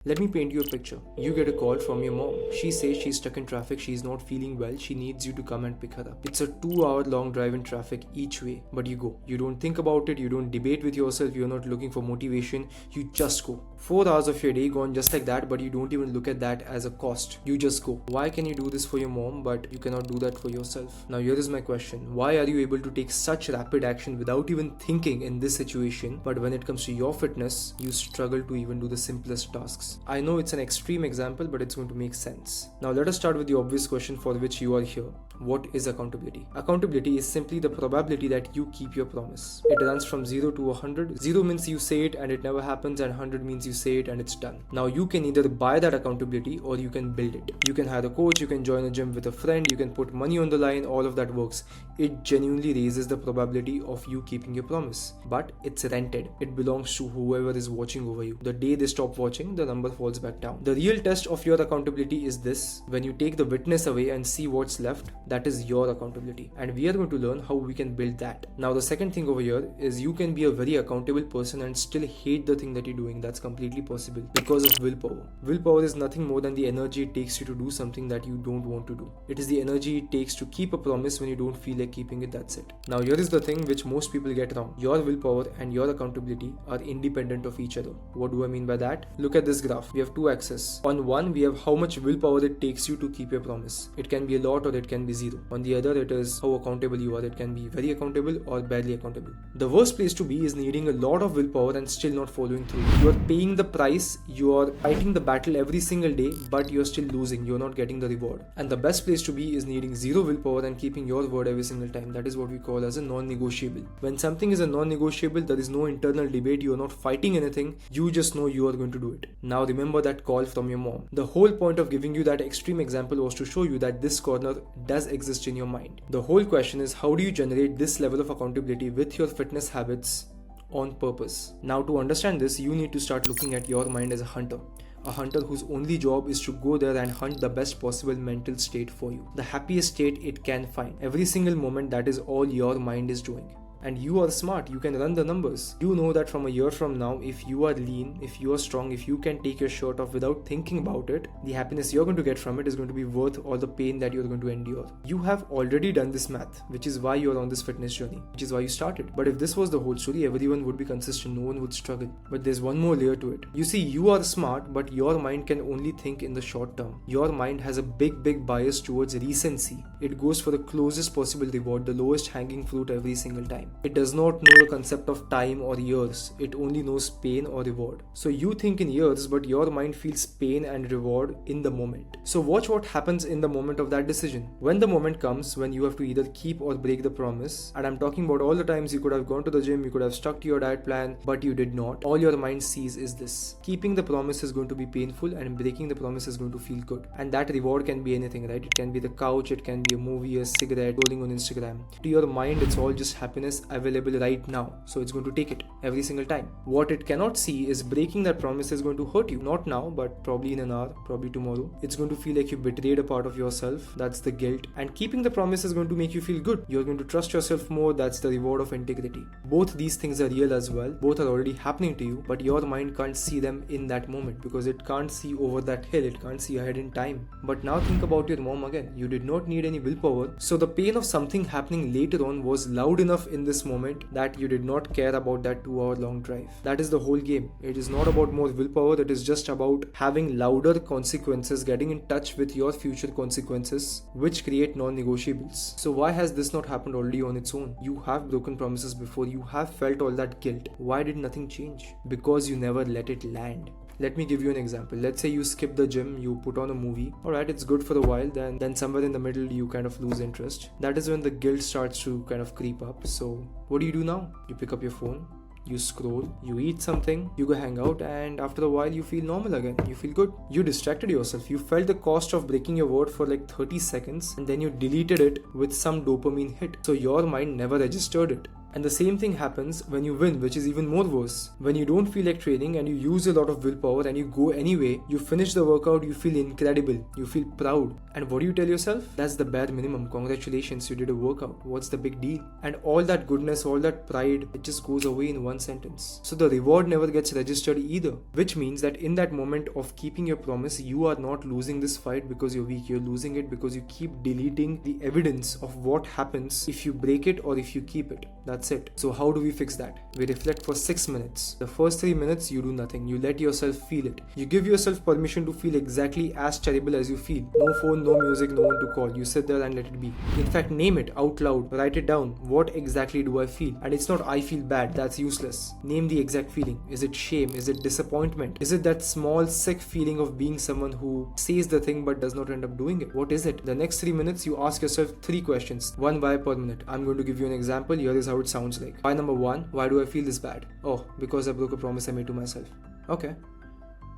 Let me paint you a picture. You get a call from your mom. She says she's stuck in traffic, she's not feeling well, she needs you to come and pick her up. It's a 2-hour long drive in traffic each way, but you go. You don't think about it, you don't debate with yourself, you're not looking for motivation, you just go. 4 hours of your day gone just like that, but you don't even look at that as a cost. You just go. Why can you do this for your mom, but you cannot do that for yourself? Now here is my question. Why are you able to take such rapid action without even thinking in this situation, but when it comes to your fitness, you struggle to even do the simplest tasks? I know it's an extreme example, but it's going to make sense. Now let us start with the obvious question for which you are here. What is accountability? Accountability is simply the probability that you keep your promise. It runs from 0 to 100. 0 means you say it and it never happens, and 100 means you say it and it's done. Now you can either buy that accountability or you can build it. You can hire a coach, you can join a gym with a friend, you can put money on the line, all of that works. It genuinely raises the probability of you keeping your promise. But it's rented. It belongs to whoever is watching over you. The day they stop watching, the number falls back down. The real test of your accountability is this: when you take the witness away and see what's left, that is your accountability. And we are going to learn how we can build that. Now the second thing over here is you can be a very accountable person and still hate the thing that you're doing. That's completely possible because of willpower. Willpower is nothing more than the energy it takes you to do something that you don't want to do. It is the energy it takes to keep a promise when you don't feel like keeping it. That's it. Now here is the thing which most people get wrong. Your willpower and your accountability are independent of each other. What do I mean by that? Look at this graph. We have two axes. On one, we have how much willpower it takes you to keep your promise. It can be a lot or it can be zero. On the other, it is how accountable you are. It can be very accountable or barely accountable. The worst place to be is needing a lot of willpower and still not following through. You are paying the price, you are fighting the battle every single day, but you're still losing. You're not getting the reward. And the best place to be is needing zero willpower and keeping your word every single time. That is what we call as a non-negotiable. When something is a non-negotiable, there is no internal debate. You are not fighting anything. You just know you are going to do it. Now remember that call from your mom. The whole point of giving you that extreme example was to show you that this corner does exist in your mind. The whole question is, how do you generate this level of accountability with your fitness habits on purpose? Now to understand this, you need to start looking at your mind as a hunter. A hunter whose only job is to go there and hunt the best possible mental state for you. The happiest state it can find. Every single moment, that is all your mind is doing. And you are smart, you can run the numbers. You know that from a year from now, if you are lean, if you are strong, if you can take your shirt off without thinking about it, the happiness you're going to get from it is going to be worth all the pain that you're going to endure. You have already done this math, which is why you're on this fitness journey, which is why you started. But if this was the whole story, everyone would be consistent, no one would struggle. But there's one more layer to it. You see, you are smart, but your mind can only think in the short term. Your mind has a big bias towards recency. It goes for the closest possible reward, the lowest hanging fruit every single time. It does not know the concept of time or years. It only knows pain or reward. So you think in years, but your mind feels pain and reward in the moment. So watch what happens in the moment of that decision. When the moment comes when you have to either keep or break the promise, and I'm talking about all the times you could have gone to the gym, you could have stuck to your diet plan, but you did not. All your mind sees is this. Keeping the promise is going to be painful and breaking the promise is going to feel good. And that reward can be anything, right? It can be the couch, it can be a movie, a cigarette, scrolling on Instagram. To your mind, it's all just happiness available right now, so it's going to take it every single time. What it cannot see is breaking that promise is going to hurt you, not now, but probably in an hour, probably tomorrow. It's going to feel like you betrayed a part of yourself. That's the guilt. And keeping the promise is going to make you feel good. You're going to trust yourself more. That's the reward of integrity. Both these things are real as well. Both are already happening to you, but your mind can't see them in that moment because it can't see over that hill. It can't see ahead in time. But now think about your mom again. You did not need any willpower, so the pain of something happening later on was loud enough in this moment that you did not care about that 2-hour long drive. That is the whole game. It is not about more willpower. It is just about having louder consequences, getting in touch with your future consequences, which create non-negotiables. So why has this not happened already on its own? You have broken promises before. You have felt all that guilt. Why did nothing change? Because you never let it land. Let me give you an example. Let's say you skip the gym, you put on a movie. Alright, it's good for a while, then somewhere in the middle you kind of lose interest. That is when the guilt starts to kind of creep up. So what do you do now? You pick up your phone, you scroll, you eat something, you go hang out, and after a while you feel normal again. You feel good. You distracted yourself. You felt the cost of breaking your word for like 30 seconds and then you deleted it with some dopamine hit. So your mind never registered it. And the same thing happens when you win, which is even more worse. When you don't feel like training and you use a lot of willpower and you go anyway, you finish the workout, you feel incredible, you feel proud. And what do you tell yourself? That's the bare minimum. Congratulations, you did a workout. What's the big deal? And all that goodness, all that pride, it just goes away in one sentence. So the reward never gets registered either, which means that in that moment of keeping your promise, you are not losing this fight because you're weak. You're losing it because you keep deleting the evidence of what happens if you break it or if you keep it. That's it. So how do we fix that? We reflect for 6 minutes. The first 3 minutes, you do nothing. You let yourself feel it. You give yourself permission to feel exactly as terrible as you feel. No phone, no music, no one to call. You sit there and let it be. In fact, name it out loud. Write it down. What exactly do I feel? And it's not I feel bad. That's useless. Name the exact feeling. Is it shame? Is it disappointment? Is it that small sick feeling of being someone who says the thing but does not end up doing it? What is it? The next 3 minutes, you ask yourself 3 questions. 1 why per minute. I'm going to give you an example. Here is how it sounds like. Why number 1? Why do I feel this bad? Oh, because I broke a promise I made to myself. Okay.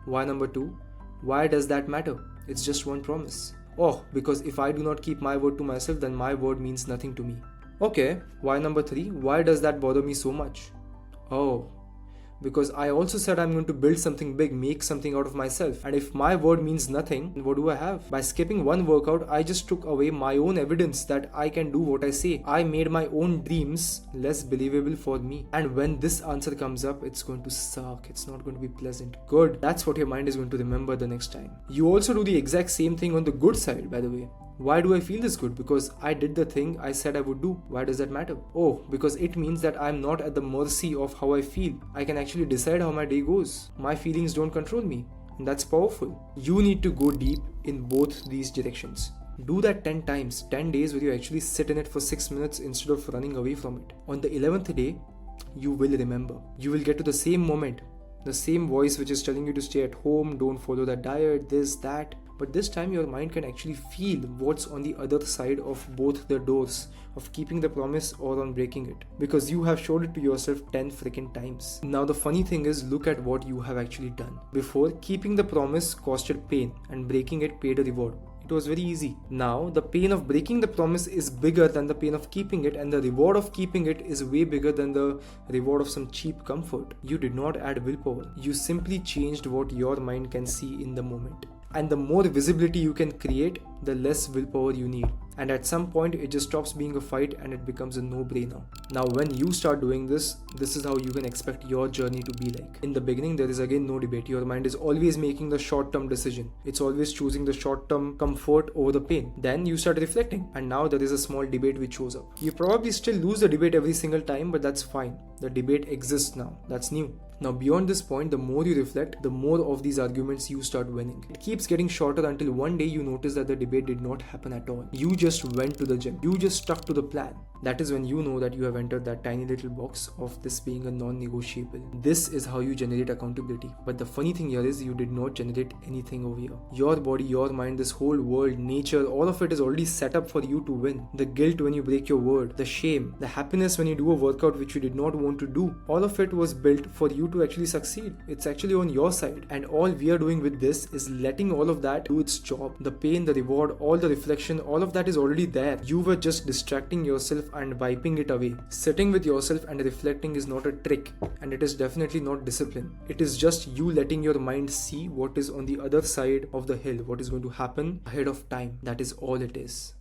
Why number 2? Why does that matter? It's just one promise. Oh, because if I do not keep my word to myself, then my word means nothing to me. Okay. Why number 3? Why does that bother me so much? Oh, because I also said I'm going to build something big, make something out of myself. And if my word means nothing, then what do I have? By skipping one workout, I just took away my own evidence that I can do what I say. I made my own dreams less believable for me. And when this answer comes up, it's going to suck. It's not going to be pleasant. Good. That's what your mind is going to remember the next time. You also do the exact same thing on the good side, by the way. Why do I feel this good? Because I did the thing I said I would do. Why does that matter? Oh, because it means that I'm not at the mercy of how I feel. I can actually decide how my day goes. My feelings don't control me. And that's powerful. You need to go deep in both these directions. Do that 10 times, 10 days where you actually sit in it for 6 minutes instead of running away from it. On the 11th day, you will remember. You will get to the same moment. The same voice which is telling you to stay at home, don't follow that diet, this, that. But this time your mind can actually feel what's on the other side of both the doors of keeping the promise or on breaking it, because you have showed it to yourself 10 freaking times. Now the funny thing is, look at what you have actually done. Before, keeping the promise costed pain and breaking it paid a reward. It was very easy. Now the pain of breaking the promise is bigger than the pain of keeping it, and the reward of keeping it is way bigger than the reward of some cheap comfort. You did not add willpower. You simply changed what your mind can see in the moment. And the more visibility you can create, the less willpower you need. And at some point, it just stops being a fight and it becomes a no-brainer. Now, when you start doing this is how you can expect your journey to be like. In the beginning, there is again no debate. Your mind is always making the short-term decision. It's always choosing the short-term comfort over the pain. Then you start reflecting, and now there is a small debate which shows up. You probably still lose the debate every single time, but that's fine. The debate exists now. That's new. Now beyond this point, the more you reflect, the more of these arguments you start winning. It keeps getting shorter until one day you notice that the debate did not happen at all. You just went to the gym. You just stuck to the plan. That is when you know that you have entered that tiny little box of this being a non-negotiable. This is how you generate accountability. But the funny thing here is you did not generate anything over here. Your body, your mind, this whole world, nature, all of it is already set up for you to win. The guilt when you break your word, the shame, the happiness when you do a workout which you did not want to do. All of it was built for you to actually succeed. It's actually on your side. And all we are doing with this is letting all of that do its job. The pain, the reward, all the reflection, all of that is already there. You were just distracting yourself and wiping it away. Sitting with yourself and reflecting is not a trick, and it is definitely not discipline. It is just you letting your mind see what is on the other side of the hill, what is going to happen ahead of time. That is all it is.